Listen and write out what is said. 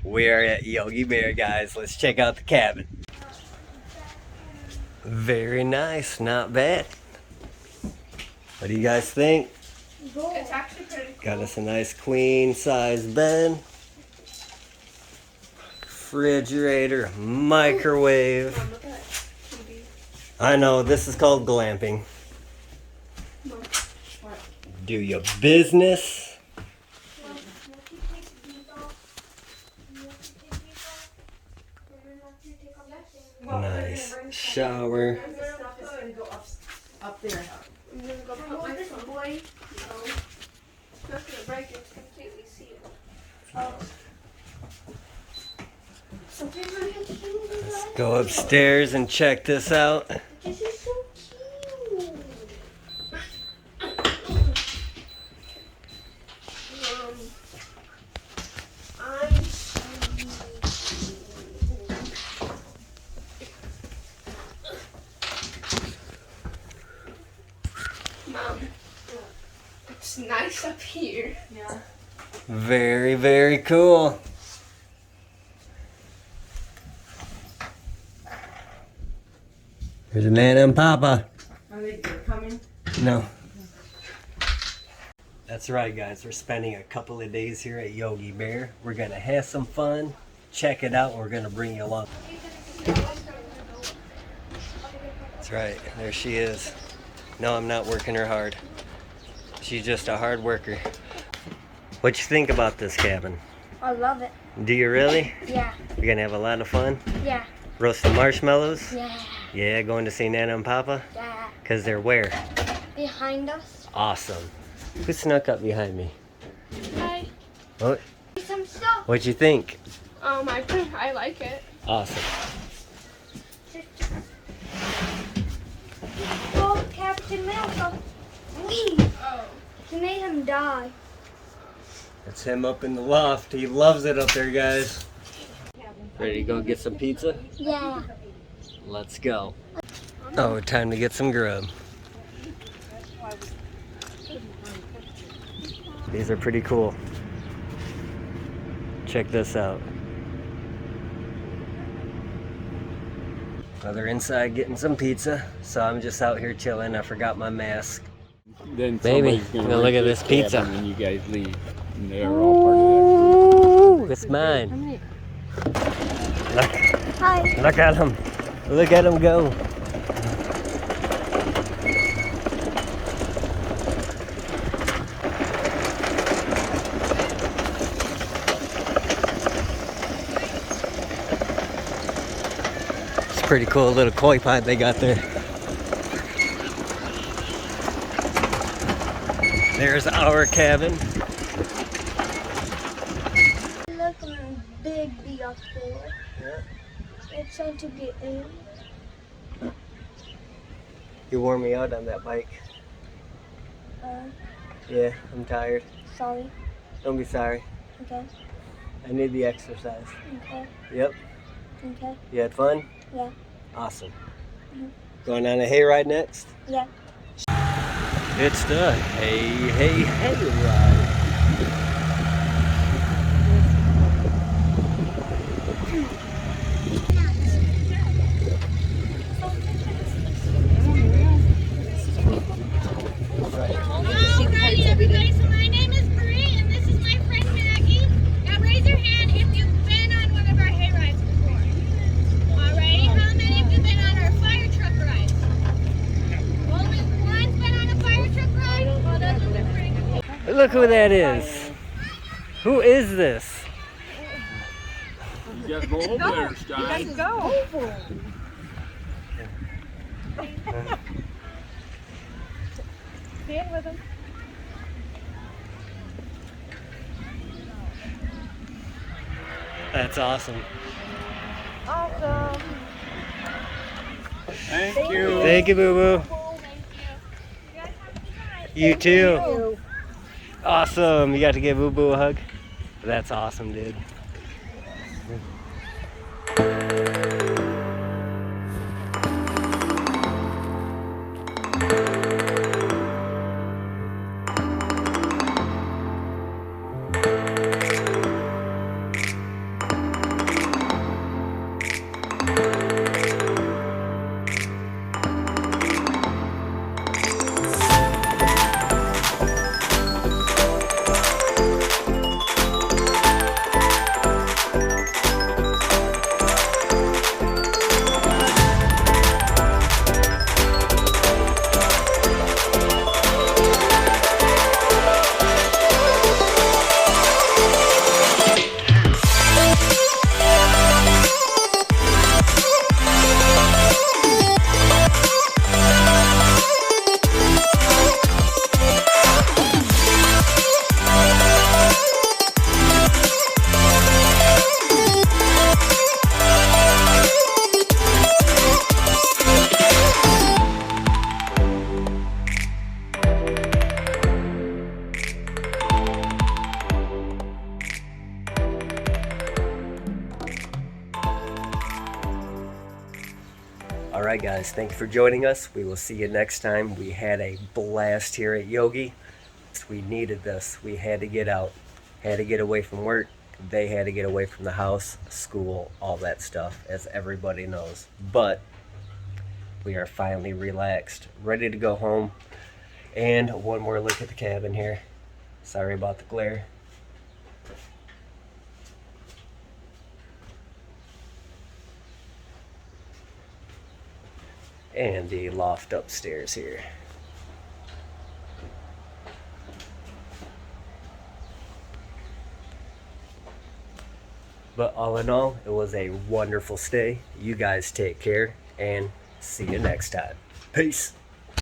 We are at Yogi Bear, guys. Let's check out the cabin. Very nice, not bad. What do you guys think? It's actually pretty cool. Got us a nice queen size bed. Refrigerator, microwave. Mom, look at that TV. I know, this is called glamping. Mom, what? Do your business. Nice shower. The stuff is gonna go up there. I'm gonna go put my phone. Boy. No. It's not gonna break it. It's completely sealed. Oh. Let's go upstairs and check this out. This is so cute. Mom, it's nice up here. Yeah. Very, very cool. Here's Nana and Papa. Are they coming? No. That's right, guys. We're spending a couple of days here at Yogi Bear. We're going to have some fun. Check it out. We're going to bring you along. That's right. There she is. No, I'm not working her hard. She's just a hard worker. What you think about this cabin? I love it. Do you really? Yeah. You're going to have a lot of fun? Yeah. Roasting marshmallows? Yeah. Yeah, going to see Nana and Papa? Yeah. Because they're where? Behind us. Awesome. Who snuck up behind me? Hi. What? Some stuff. What'd you think? I like it. Awesome. Oh, Captain America. Oh. He made him die. That's him up in the loft. He loves it up there, guys. Ready to go get some pizza? Yeah. Let's go. Oh, time to get some grub. These are pretty cool. Check this out. Well, they're inside getting some pizza, so I'm just out here chilling. I forgot my mask. Then Baby, somebody's gonna look at rent this pizza. cabin when you guys leave. And they're all part Ooh, it's mine. Look, Hi. look at him. Look at him go. It's a pretty cool little koi pond they got there. There's our cabin. Look, big bee up there. Yeah. It's time to get in. You wore me out on that bike. Yeah, I'm tired. Sorry. Don't be sorry. Okay. I need the exercise. Okay. Yep. Okay. You had fun? Yeah. Awesome. Mhm. Going on a hayride next? Yeah. It's the hey ride. Alrighty, everybody. So my name is Bree, and this is my friend Maggie. Now raise your hand if you've been on one of our hay rides before. Alrighty, how many of you been on our fire truck ride? Only one's been on a fire truck ride? Well, that's pretty cool. Look who that is. Who is this? of you. You gotta go over there, Stein. Stand with him. That's awesome. Awesome. Thank you. Thank you, Boo Boo. You too. Awesome. You got to give Boo Boo a hug? That's awesome, dude. All right, guys, thank you for joining us. We will see you next time. We had a blast here at Yogi. We needed this. We had to get out, had to get away from work. They had to get away from the house, school, all that stuff, as everybody knows. But we are finally relaxed, ready to go home. And one more look at the cabin here. Sorry about the glare. And the loft upstairs here. But all in all, it was a wonderful stay. You guys take care and see you next time. Peace.